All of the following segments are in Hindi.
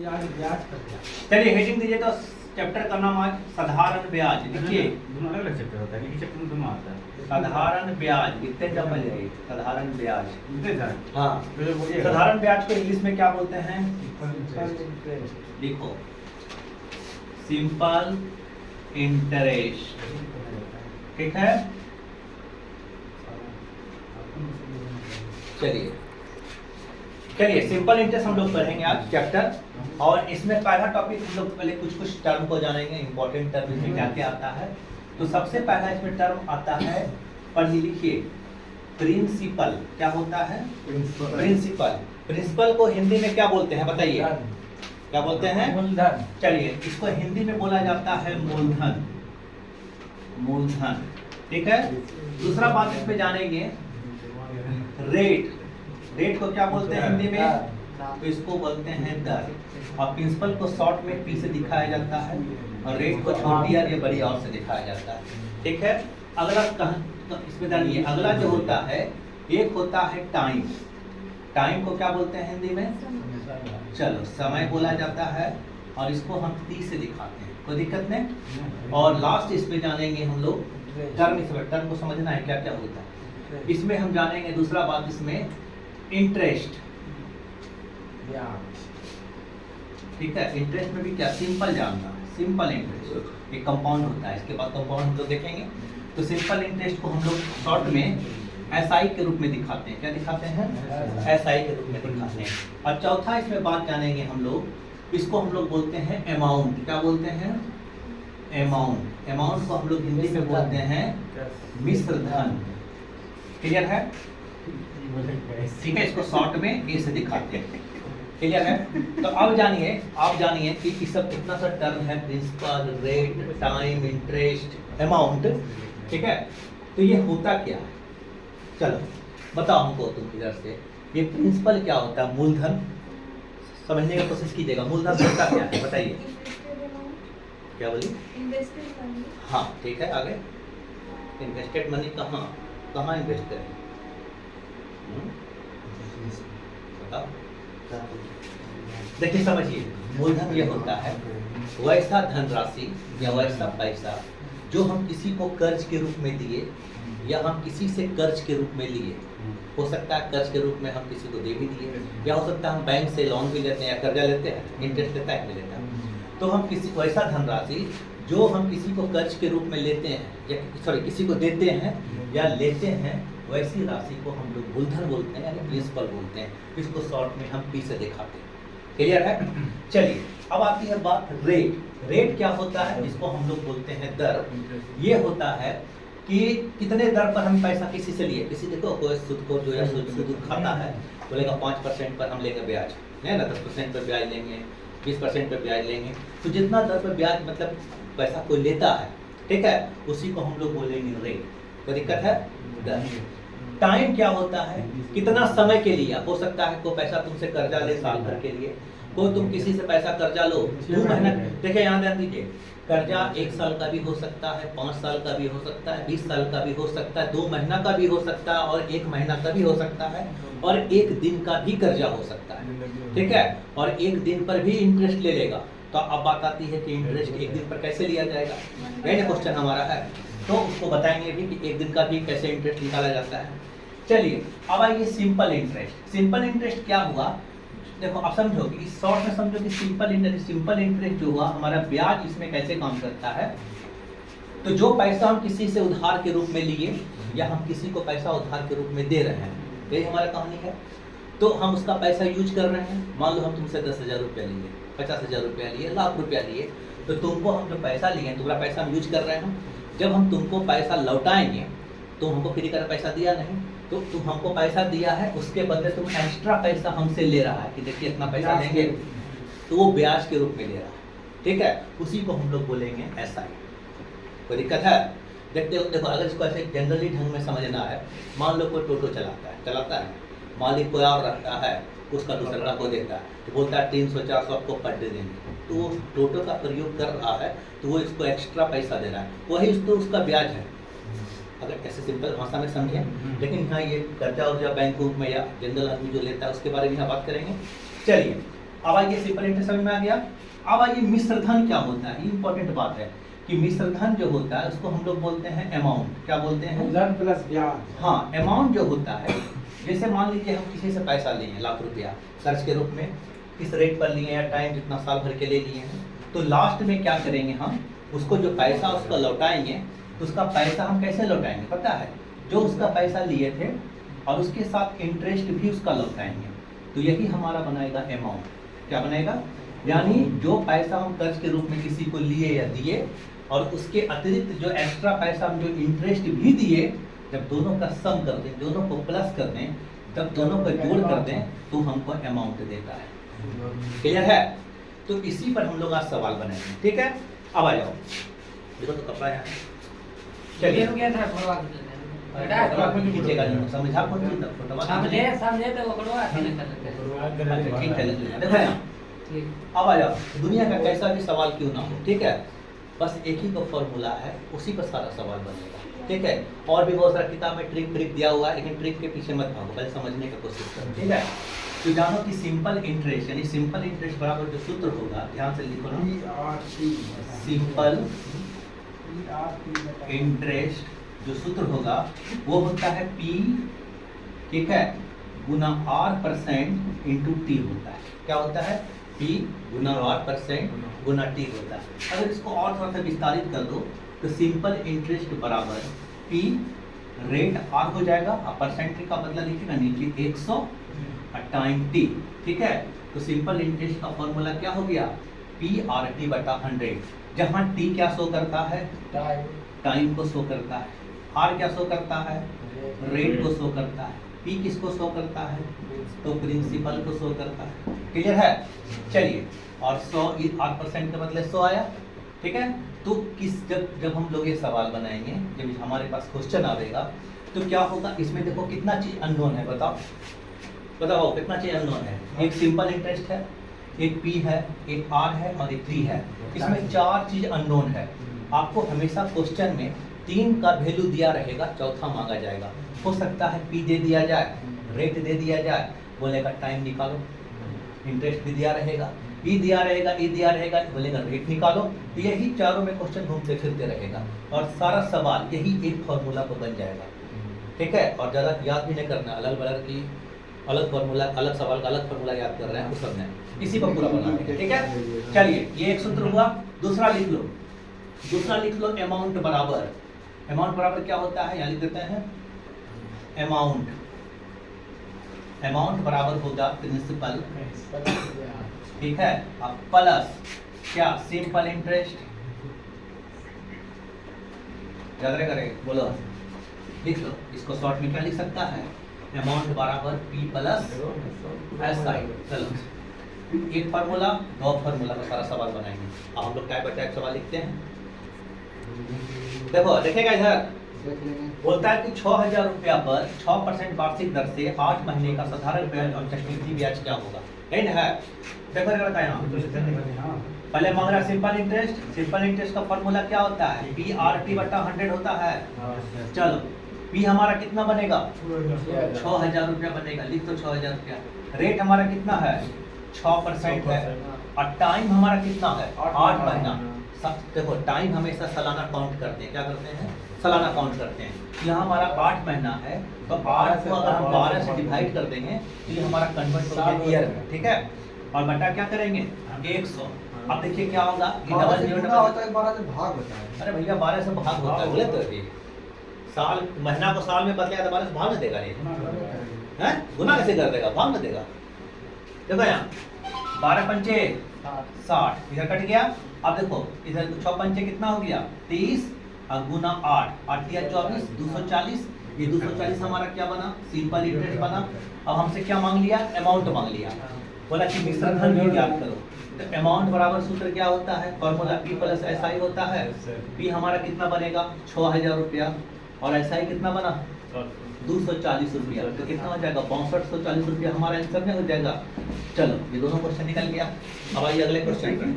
चलिए हेडिंग दीजिए तो चैप्टर का नाम आज साधारण ब्याज। लिखिए दोनों अलग अलग चैप्टर होता है, लेकिन चैप्टर में दोनों आता है। साधारण ब्याज लिखते हैं जब पहले साधारण ब्याज। हाँ तो साधारण ब्याज को इंग्लिश में क्या बोलते हैं? लिखो सिंपल इंटरेस्ट। ठीक है, चलिए चलिए सिंपल इंटरेस्ट हम लोग पढ़ेंगे आज चैप्टर। और इसमें पहला टॉपिक हम लोग पहले कुछ टर्म को जानेंगे, इंपॉर्टेंट टर्म इसमें क्या क्या आता है। तो सबसे पहला इसमें टर्म आता है, पढ़िए लिखिए, प्रिंसिपल। क्या होता है? प्रिंसिपल। प्रिंसिपल को हिंदी में क्या बोलते हैं बताइए? क्या बोलते हैं? मूलधन। चलिए इसको हिंदी में बोला जाता है मूलधन। मूलधन, ठीक है। दूसरा बात इस पे जानेंगे, रेट। रेट को क्या बोलते हैं हिंदी में? तो इसको बोलते हैं दर। और प्रिंसिपल को शॉर्ट में पी से दिखाया जाता है और रेट को छोटी या बड़ी और से दिखाया जाता है। ठीक है, अगला इसमें जानिए, अगला जो होता है, एक होता है टाइम। टाइम को क्या बोलते हैं हिंदी में? चलो समय बोला जाता है और इसको हम टी से दिखाते हैं, कोई दिक्कत नहीं। और लास्ट इसमें जानेंगे हम लोग टर्म। इसमें टर्म को समझना है क्या क्या होता है। इसमें हम जानेंगे दूसरा बात, इसमें इंटरेस्ट। ठीक है, इंटरेस्ट में भी क्या सिंपल जानना है, सिंपल इंटरेस्ट एक कंपाउंड होता है, इसके बाद कंपाउंड हम लोग देखेंगे। तो सिंपल इंटरेस्ट को हम लोग शॉर्ट में एसआई के रूप में दिखाते हैं। क्या दिखाते हैं? एसआई के रूप में दिखाते हैं। और चौथा इसमें बात जानेंगे हम लोग, इसको हम लोग बोलते हैं अमाउंट। क्या बोलते हैं? अमाउंट। अमाउंट को हम लोग हिंदी में बोलते हैं मिश्र धन। क्लियर है? ठीक है, इसको शॉर्ट में ए से दिखाते हैं। क्लियर है? तो अब जानिए, आप जानिए कि इस सब कितना सा टर्म है, principal, rate, time, interest, amount. ठीक है, तो ये होता क्या है? चलो बताओ हमको तुम इधर से, ये प्रिंसिपल क्या होता है? मूलधन। समझने की कोशिश कीजिएगा, मूलधन होता क्या है बताइए? क्या बोली? हाँ ठीक है, आगे इन्वेस्टेड मनी कहाँ कहाँ इन्वेस्ट करें? बताओ। देखिए समझिए, मूलधन ये होता है वैसा धनराशि या वैसा पैसा जो हम किसी को कर्ज के रूप में दिए या हम किसी से कर्ज के रूप में लिए। हो सकता है कर्ज के रूप में हम किसी को दे भी दिए, या हो सकता है हम बैंक से लोन भी लेते हैं या कर्जा लेते हैं, इंटरेस्ट देता है लेता है। तो हम किसी वैसा धनराशि जो हम किसी को कर्ज के रूप में लेते हैं या सॉरी किसी को देते हैं या लेते हैं, वैसी राशि को हम लोग मूलधन बोलते हैं, यानी प्रिंसिपल बोलते हैं। इसको शॉर्ट में हम पी से दिखाते हैं। क्लियर है? चलिए अब आती है बात रेट। रेट क्या होता है? इसको हम लोग बोलते हैं दर। ये होता है कि कितने दर पर हम पैसा किसी से लिए। किसी देखो कोई सूद को जो है सूद खाता है, बोलेगा 5% पर हम लेंगे ब्याज, नहीं ना 10% पर ब्याज लेंगे, 20% पर ब्याज लेंगे। तो जितना दर पर ब्याज मतलब पैसा कोई लेता है, ठीक है, उसी को हम लोग बोलेंगे रेट। कोई दिक्कत है? दर। टाइम क्या होता है? कितना समय के लिए। हो सकता है कोई पैसा तुमसे कर्जा ले साल भर के लिए, कोई तुम किसी से पैसा कर्जा लो 2 महीना। देखिए यहाँ ध्यान दीजिए, कर्जा 1 साल का भी हो सकता है, 5 साल का भी हो सकता है, 20 साल का भी हो सकता है, 2 महीना का भी हो सकता है और 1 महीना का भी हो सकता है और 1 दिन का भी कर्जा हो सकता है। ठीक है, और 1 दिन पर भी इंटरेस्ट ले लेगा। तो अब बात आती है कि इंटरेस्ट 1 दिन पर कैसे लिया जाएगा, यही क्वेश्चन हमारा है। तो उसको बताएंगे भी कि 1 दिन का भी कैसे इंटरेस्ट निकाला जाता है। चलिए अब आइए सिंपल इंटरेस्ट। सिंपल इंटरेस्ट क्या हुआ? देखो अब समझो कि इस शॉर्ट में समझो कि सिंपल इंटरेस्ट जो हुआ, हमारा ब्याज इसमें कैसे काम करता है। तो जो पैसा हम किसी से उधार के रूप में लिए या हम किसी को पैसा उधार के रूप में दे रहे हैं, यही हमारा कहानी है। तो हम उसका पैसा यूज कर रहे हैं। मान लो हम तुमसे 10,000 रुपया लिए, 50,000 रुपया लिए, लाख रुपया लिए, तो तुमको हम जो पैसा लिए तुम्हारा पैसा हम यूज कर रहे हैं। जब हम तुमको पैसा लौटाएंगे तो हमको फ्री का पैसा दिया नहीं, तो तुम हमको पैसा दिया है, उसके बदले तुम एक्स्ट्रा पैसा हमसे ले रहा है कि देखिए इतना पैसा देंगे, तो वो ब्याज के रूप में ले रहा है। ठीक है, उसी को हम लोग बोलेंगे एसआई। कोई दिक्कत है? देखो अगर इसको ऐसे जनरली ढंग में समझना है, मान लो कोई टोटो चलाता है, मालिक कोई और रहता है, उसका दूसरा को देता है, तो बोलता है 300-400 आपको पर डे देंगे। तो वो टोटो का प्रयोग कर रहा है तो वो इसको एक्स्ट्रा पैसा दे रहा है, वही उसका ब्याज है। अगर ऐसे सिंपल भाषा में समझें, लेकिन यहाँ ये कर्जा उर्जा बैंक में या जनरल आदमी जो लेता है उसके बारे में यहाँ बात करेंगे। चलिए अब आइए सिंपल इंटरेस्ट समझ में आ गया। अब आइए मिश्र धन क्या होता है, ये इंपॉर्टेंट बात है कि मिश्र धन जो होता है उसको हम लोग बोलते हैं अमाउंट। क्या बोलते हैं? मूलधन प्लस ब्याज। हाँ, अमाउंट जो होता है, जैसे मान लीजिए हम किसी से पैसा लिए हैं लाख रुपया कर्ज के रूप में, किस रेट पर लिए या टाइम जितना साल भर के ले लिए हैं, तो लास्ट में क्या करेंगे हम, उसको जो पैसा उसका लौटाएंगे, तो उसका पैसा हम कैसे लौटाएंगे पता है? जो उसका पैसा लिए थे और उसके साथ इंटरेस्ट भी उसका लौटाएंगे, तो यही हमारा बनाएगा अमाउंट। क्या बनेगा? यानी जो पैसा हम कर्ज के रूप में किसी को लिए या दिए और उसके अतिरिक्त जो एक्स्ट्रा पैसा हम जो इंटरेस्ट भी दिए, जब दोनों का सम कर दें, दोनों को प्लस कर दें, जब दोनों को जोड़ कर दें तो हमको अमाउंट देता है। क्लियर है? तो इसी पर हम लोग आज सवाल बनाएंगे, ठीक है? अब आ जाओ, देखो तो कपड़ा है, चलिए खींचेगा नहीं, समझा कौन चीज फोटो समझे तो वो कड़वा नहीं कर लेते। ठीक है, देखो यहाँ अब आ जाओ। दुनिया का कैसा भी सवाल क्यों ना हो, ठीक है, बस एक ही का फॉर्मूला है, उसी पर सारा सवाल बनेगा, ठीक है? और भी बहुत सारा किताब में ट्रिक दिया हुआ है, लेकिन ट्रिक के पीछे मत भागो, पहले समझने की कोशिश करो, ठीक है? तो जानो कि सिंपल इंटरेस्ट, यानी सिंपल इंटरेस्ट बराबर जो सूत्र होगा, ध्यान से लिखो ना, सिंपल इंटरेस्ट जो सूत्र होगा वो होता है P, ठीक है, गुना R% इंटू T होता है। क्या होता है? P गुना R% गुना T होता है। अगर इसको और थोड़ा सा विस्तारित कर दो तो सिंपल इंटरेस्ट बराबर P रेट R हो जाएगा, और परसेंट का बदला लिखिएगा नीचे 100 और टाइम T, ठीक है? तो सिंपल इंटरेस्ट का फॉर्मूला क्या हो गया? PRT/100, जहाँ T क्या शो करता है? टाइम को शो करता है। R क्या शो करता है? रेट को शो करता है। P किसको शो करता है? तो प्रिंसिपल को शो करता है। क्लियर है? चलिए, और 100 R% के बदले 100 आया, ठीक है? तो जब हम लोग ये सवाल बनाएंगे, जब हमारे पास क्वेश्चन आएगा तो क्या होगा? इसमें देखो कितना चीज अननोन है, बताओ कितना चीज अननोन है। एक सिंपल इंटरेस्ट है, एक P है, एक R है और एक T है। इसमें 4 चीज अननोन है। आपको हमेशा क्वेश्चन में 3 का वैल्यू दिया रहेगा, चौथा मांगा जाएगा। हो सकता है P दे दिया जाए, रेट दे दिया जाए, बोलेगा टाइम निकालो, इंटरेस्ट भी दिया रहेगा, E दिया रहेगा, E दिया रहेगा, बोलेगा रेट निकालो। तो यही चारों में क्वेश्चन घूमते फिरते रहेगा और सारा सवाल यही एक फॉर्मूला पर बन जाएगा, ठीक है? और ज़्यादा याद भी नहीं करना, अलग बलग की अलग फॉर्मूला, अलग सवाल का अलग फॉर्मूला याद कर रहे हैं, उस सब नहीं, इसी पर पूरा बना देंगे, ठीक है? चलिए, ये एक सूत्र हुआ। दूसरा लिख लो, अमाउंट बराबर क्या होता है? यहाँ लिख देते हैं, अमाउंट बराबर होगा प्रिंसिपल, ठीक है, अब प्लस क्या? Simple interest. याद रहेगा, बोलो, लिख लो। इसको शॉर्ट में क्या लिख सकता है? अमाउंट बराबर P प्लस SI। चलो, एक फार्मूला, 2 फार्मूला का सारा सवाल बनाएंगे। अब हम लोग टाइप बाय टाइप सवाल लिखते हैं। देखो, देखेगा इधर, बोलता है कि 6,000 रुपया पर 6% वार्षिक दर से 8 महीने का साधारण ब्याज और चक्रवृद्धि ब्याज क्या होगा? यही ना है? देखो यहाँ पहले मांग रहा सिंपल इंटरेस्ट का फॉर्मूला क्या होता है? PRT/100 होता है। चलो, P हमारा कितना बनेगा? 6,000 रुपया बनेगा, लिख दो 6,000 रुपया। रेट हमारा कितना है? 6% है। और टाइम हमारा कितना है? 8 महीना। देखो, टाइम हमेशा सालाना काउंट करते हैं। क्या करते हैं? सालाना काउंट करते हैं। यहाँ हमारा 8 महीना है, तो 8 को अगर हम 12 से डिवाइड कर देंगे तो ये हमारा कन्वर्ट हो गया ईयर में, ठीक है? और बटा क्या करेंगे? 100। अब देखिए क्या होगा, डबल 0 होता है, 12 से भाग होता है। अरे भैया 12 से भाग होता है, बोले तो अभी साल महीना को साल में बदलेगा तो 12 से भाग न देगा, नहीं है? गुना कैसे कर देगा? भाग न देगा। देखो यहाँ 12 पंचे 60, इधर कट गया। अब देखो इधर 6 पंचे कितना हो गया? 30 और गुना 8, 8 या 24, 240। ये 240 हमारा क्या बना? सिंपल इंटरेस्ट बना। अब हमसे क्या मांग लिया? अमाउंट मांग लिया। बोला कि मिश्र धन भी याद करो। तो अमाउंट बराबर सूत्र क्या होता है? फॉर्मूला P प्लस SI होता है। P हमारा कितना बनेगा? 6,000 रुपया, और SI कितना बना? 240 रुपया। तो कितना हो जाएगा? 6240 रुपया हमारा आंसर में हो जाएगा। चलो, ये दोनों क्वेश्चन निकल गया। अब आइए अगले क्वेश्चन पर।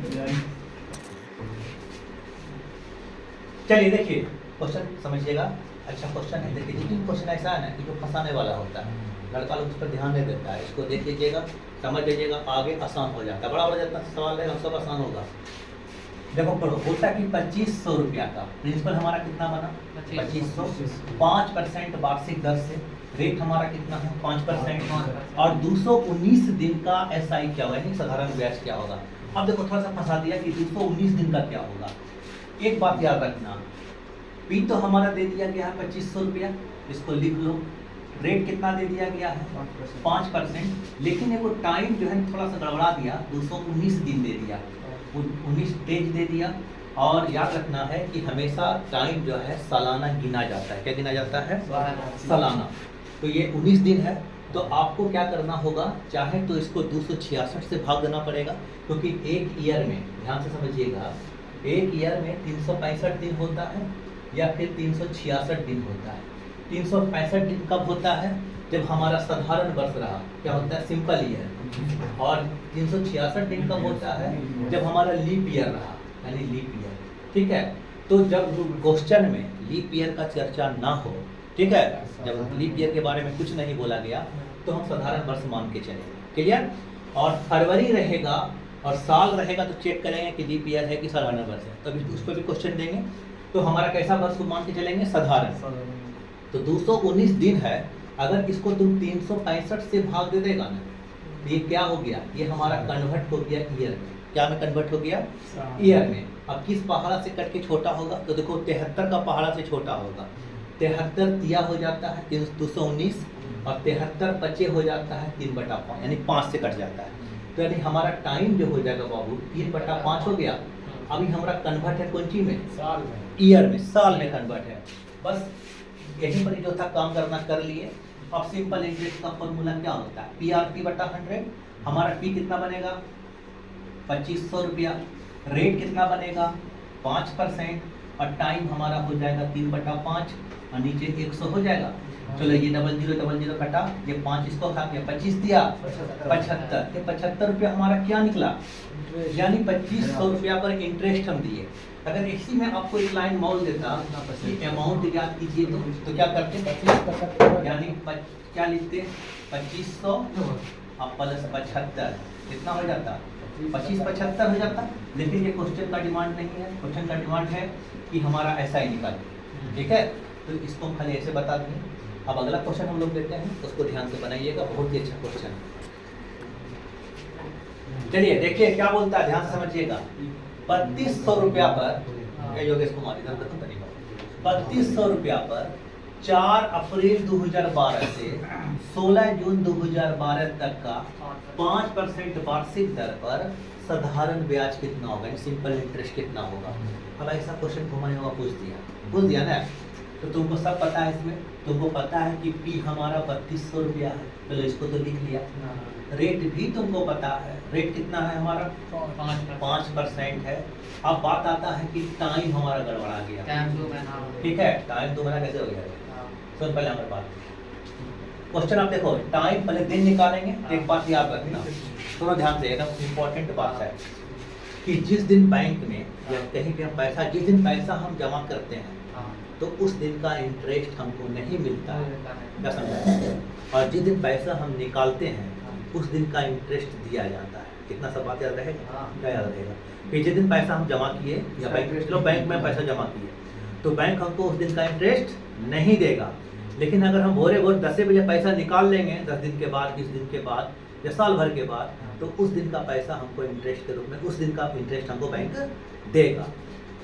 चलिए देखिए, क्वेश्चन समझिएगा, अच्छा क्वेश्चन है। देखिए, लेकिन क्वेश्चन ऐसा है ना कि जो फंसाने वाला होता है, लड़का लोग उस पर ध्यान नहीं देता है। इसको देख लीजिएगा, समझ लीजिएगा, आगे आसान हो जाता है। बड़ा बड़ा जितना सवाल रहेगा सब आसान होगा। देखो पढ़ो, होता कि 2500 रुपया का प्रिंसिपल हमारा कितना बना 2500, 5% वार्षिक दर से, रेट हमारा कितना है 5%, और 219 दिन का SI क्या होगा, यानी साधारण ब्याज क्या होगा। अब देखो थोड़ा सा फंसा दिया कि 219 दिन का क्या होगा। एक बात याद रखना, पी तो हमारा दे दिया गया है 2500 रुपया, इसको लिख लो। रेट कितना दे दिया गया है 5%, लेकिन ये वो टाइम जो है थोड़ा सा गड़बड़ा दिया, 219 दिन दे दिया, 19 डेज दे दिया। और याद रखना है कि हमेशा टाइम जो है सालाना गिना जाता है। क्या गिना जाता है? सालाना। तो ये 19 दिन है, तो आपको क्या करना होगा, चाहे तो इसको 266 से भाग देना पड़ेगा, क्योंकि एक ईयर में, ध्यान से समझिएगा, एक ईयर में 365 दिन होता है या फिर 366 दिन होता है। 365 दिन कब होता है? जब हमारा साधारण वर्ष रहा, क्या होता है, सिंपल ईयर। और 366 दिन कब होता है? जब हमारा लीप ईयर रहा, यानी लीप ईयर। ठीक है, तो जब क्वेश्चन में लीप ईयर का चर्चा ना हो, ठीक है, जब लीप ईयर के बारे में कुछ नहीं बोला गया, तो हम साधारण वर्ष मान के चलेंगे। क्लियर? और फरवरी रहेगा और साल रहेगा तो चेक करेंगे कि लीप ईयर है कि साधारण वर्ष है, तभी उस पर भी क्वेश्चन देंगे। तो हमारा कैसा वर्ष को मान के चलेंगे? साधारण। तो 219 दिन है, अगर इसको तुम 365 से भाग दे देगा ना, तो ये क्या हो गया, ये हमारा कन्वर्ट हो गया ईयर में। क्या में कन्वर्ट हो गया? ईयर में। अब किस पहाड़ा से कट के छोटा होगा, तो देखो 73 का पहाड़ा से छोटा होगा। 73 तिया हो जाता है 219, और 73 पचे हो जाता है 3/5, यानी 5 से कट जाता है। तो यानी हमारा टाइम जो हो जाएगा बाबू 3/5 हो गया। अभी हमारा कन्वर्ट है कौन चीज में? साल में, ईयर में, साल में कन्वर्ट है। बस यहीं पर जो था काम करना कर लिए। अब सिंपल इंटरेस्ट का फॉर्मूला क्या होता है? PRP/100। हमारा P कितना बनेगा? 2500 रुपया। रेट कितना बनेगा? 5%, और टाइम हमारा हो जाएगा 3/5, और नीचे 100 हो जाएगा। चलो ये 0000 कटा, ये 5 इसको खा गया, 25 दिया 75। ये 75 रुपया हमारा क्या निकला, यानी 2500 रुपया पर इंटरेस्ट हम दिए। अगर इसी में आपको एक लाइन मॉल देता कि अमाउंट याद कीजिए, तो क्या करते? 25, यानी क्या लिखते? 2500 और प्लस 75, कितना हो जाता? 25/75 हो जाता। लेकिन ये क्वेश्चन का डिमांड नहीं है, क्वेश्चन का डिमांड है कि हमारा ऐसा ही निकालिए। ठीक है, तो इसको हम खाली ऐसे बता देंगे। अब अगला क्वेश्चन हम लोग देते हैं, उसको ध्यान से बनाइएगा, बहुत ही अच्छा क्वेश्चन है। चलिए देखिए क्या बोलता है, ध्यान से समझिएगा। 3200 रुपया पर, योगेश कुमार इधर खत्म करेगा, 3200 रुपया पर 4 अप्रैल 2012 से 16 जून 2012 तक का 5% वार्षिक दर पर साधारण ब्याज कितना होगा, यानी सिंपल इंटरेस्ट कितना होगा। अब ऐसा क्वेश्चन घुमाने होगा, पूछ दिया ना, तो तुमको सब पता है। इसमें तुमको पता है कि P हमारा 3200 रुपया है, चलो इसको तो लिख लिया। रेट भी तुमको पता है, रेट कितना है हमारा? 5% है। अब बात आता है कि टाइम हमारा गड़बड़ा गया। ठीक है, टाइम 2 महीना कैसे हो गया? सुन पहले हमारे बात, क्वेश्चन आप देखो, टाइम पहले दिन निकालेंगे। एक बात याद रखना, थोड़ा ध्यान से, एकदम इम्पोर्टेंट बात है कि जिस दिन बैंक में या कहीं भी हम पैसा, जिस दिन पैसा हम जमा करते हैं, तो उस दिन का इंटरेस्ट हमको नहीं मिलता है, क्या समझा? और जिस दिन पैसा हम निकालते हैं, उस दिन का इंटरेस्ट दिया जाता है। कितना सब बात याद रहेगा? क्या याद रहेगा कि जिस दिन पैसा हम जमा किए, या बैंक में पैसा जमा किए, तो बैंक हमको उस दिन का इंटरेस्ट नहीं देगा। लेकिन अगर हम भोरे 10 बजे पैसा निकाल लेंगे, 10 दिन के बाद, 20 दिन के बाद, या साल भर के बाद, तो उस दिन का पैसा हमको इंटरेस्ट के रूप में, उस दिन का इंटरेस्ट हमको बैंक देगा।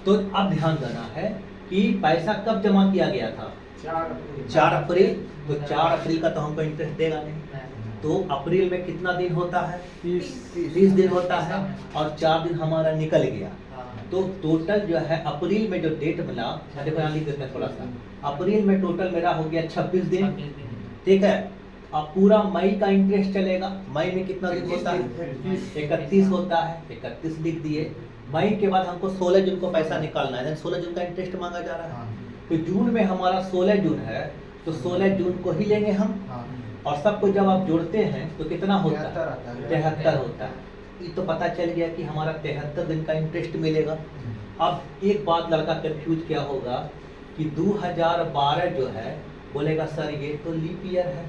तो अब ध्यान देना है कि पैसा कब जमा किया गया था? 4 अप्रैल। तो 4 अप्रैल का तो हमको इंटरेस्ट देगा नहीं। तो अप्रैल में कितना दिन होता है? 30 दिन होता है, और 4 दिन हमारा निकल गया। तो टोटल जो है अप्रैल में जो डेट मिला, देखो यहाँ लिख देते हैं थोड़ा सा, अप्रैल में टोटल मेरा हो गया 26 दिन। ठीक है, अब पूरा मई का इंटरेस्ट चलेगा। मई में कितना दिन होता है? 31 होता है, 31 लिख दिए। मई के बाद हमको 16 जून को पैसा निकालना है, 16 जून का इंटरेस्ट मांगा जा रहा है। तो जून में हमारा 16 जून है, तो 16 जून को ही लेंगे हम। और सबको जब आप जोड़ते हैं तो कितना होता है? 73 होता है। ये तो पता चल गया कि हमारा 73 दिन का इंटरेस्ट मिलेगा। अब एक बात लड़का कंफ्यूज क्या होगा कि 2012 जो है, बोलेगा सर ये तो लीप ईयर है,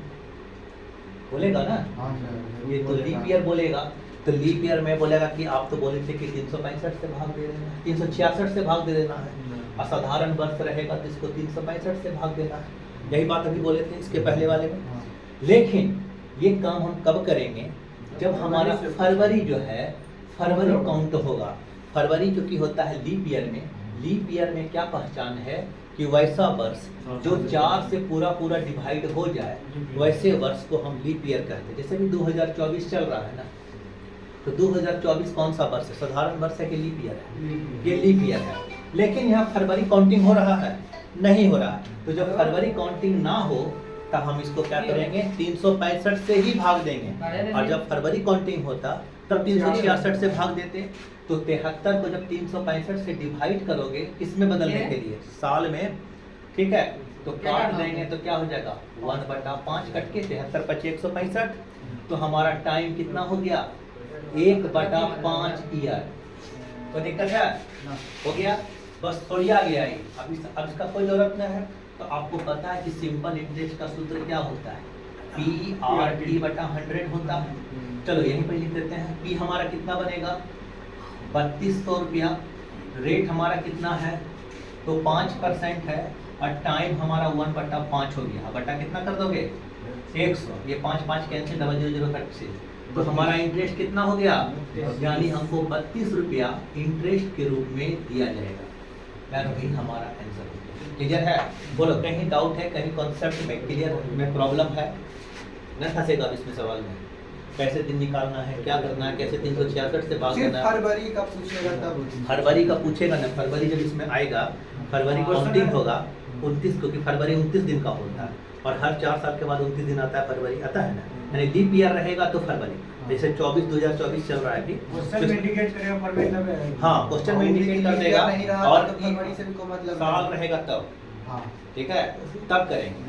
बोलेगा ना, हाँ सर, ये तो लीप ईयर बोलेगा। तो लीप ईयर में बोलेगा कि आप तो बोले थे कि 365 से भाग दे देना है, 366 से भाग दे देना है। असाधारण वर्ष रहेगा तो इसको 365 से भाग देना है। यही बात अभी बोले थे इसके पहले वाले में। हाँ। लेकिन ये काम हम कब करेंगे, जब हमारा फरवरी जो है, फरवरी काउंट होगा। फरवरी क्योंकि होता है लीप ईयर में। लीप ईयर में क्या पहचान है कि वैसा वर्ष जो 4 से पूरा पूरा डिवाइड हो जाए, वैसे वर्ष को हम लीप ईयर कहते हैं। जैसे भी 2024 चल रहा है ना, तो 2024 कौन सा वर्ष है, साधारण वर्ष है कि लीप ईयर है? ये लीप ईयर है। लेकिन यहाँ फरवरी काउंटिंग हो रहा है, नहीं हो रहा है। तो जब फरवरी काउंटिंग ना हो तब हम इसको क्या करेंगे, 365 से ही भाग देंगे। और जब फरवरी काउंटिंग होता तब 366 से भाग देते। तो 73 को जब 365 से डिवाइड करोगे किसमें बदलने के लिए, साल में, ठीक है, तो काट देंगे तो क्या हो जाएगा, 1/5 कट के 73 × 25 165। तो हमारा टाइम कितना हो गया, 1/5 ईयर। कोई दिक्कत है? हो गया, बस थोड़ी आ गया ये। अब इसका कोई जरूरत नहीं है। तो आपको पता है कि सिंपल इंटरेस्ट का सूत्र क्या होता है, PRT/100 होता है। चलो यहीं पर लिख देते हैं। P हमारा कितना बनेगा, 3200 रुपया। रेट हमारा कितना है, तो 5% है। और टाइम हमारा 1/5 हो गया। बटा कितना कर दोगे, 100। ये 5 कैंसिल, 000 कट से। तो हमारा इंटरेस्ट कितना हो गया, यानी हमको 32 रुपया इंटरेस्ट के रूप में दिया जाएगा। वही हमारा आंसर हो गया। क्लियर है? बोलो, कहीं डाउट है, कहीं कॉन्सेप्ट में क्लियर में प्रॉब्लम है? न फंसेगा इसमें सवाल में। कैसे दिन निकालना है, क्या करना है, कैसे 366 से भाग सिर्फ देना है। फरवरी का पूछेगा तब। फरवरी का पूछेगा ना, फरवरी जब इसमें आएगा, फरवरी काउंटिंग होगा 29, क्योंकि फरवरी 29 दिन का होता है। और हर 4 साल के बाद 29 दिन आता है, फरवरी आता है ना। यानी लीप ईयर रहेगा तो फरवरी, जैसे 2024 चल रहा है अभी। क्वेश्चन में इंडिकेट करेगा फरवरी तब। हाँ, क्वेश्चन में इंडिकेट कर देगा। नहीं रहा और तो फरवरी से भी कोई मतलब साल नहीं। रहेगा तब, हाँ। ठीक है, तब करेंगे।